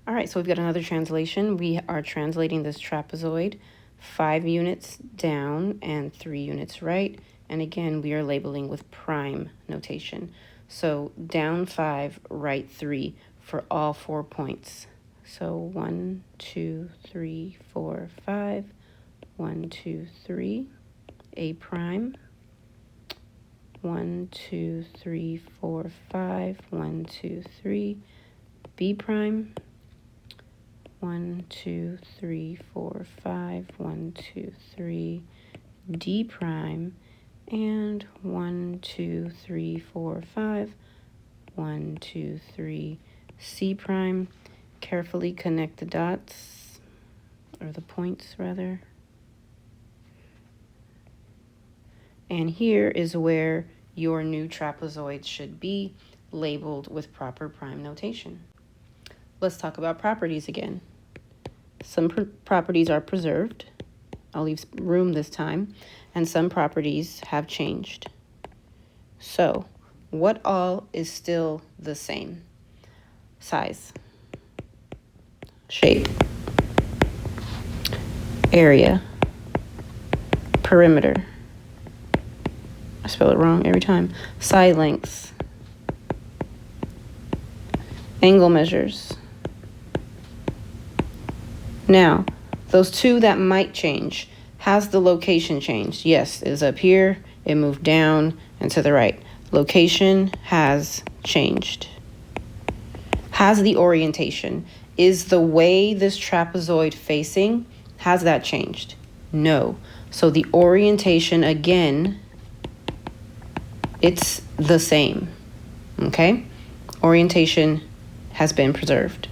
All right, so we've got another translation. We are translating this trapezoid 5 units down and 3 units right. And again, we are labeling with prime notation. So down 5, right 3 for all 4 points. So 1, 2, 3, 4, 5. 1, 2, 3, A prime. 1, 2, 3, 4, 5. 1, 2, 3, B prime. 1, 2, 3, 4, 5. 1, 2, 3, D prime. And 1, 2, 3, 4, 5. 1, 2, 3, C prime. Carefully connect the dots, or the points rather. And here is where your new trapezoid should be, labeled with proper prime notation. Let's talk about properties again. Some properties are preserved. I'll leave room this time. And some properties have changed. So, what all is still the same? Size, shape, area, perimeter. I spell it wrong every time. Side lengths, angle measures. Now, those two that might change. Has the location changed? Yes, it is up here. It moved down and to the right. Location has changed. Has the orientation? Is the way this trapezoid facing, has that changed? No. So the orientation, again, it's the same. Okay? Orientation has been preserved.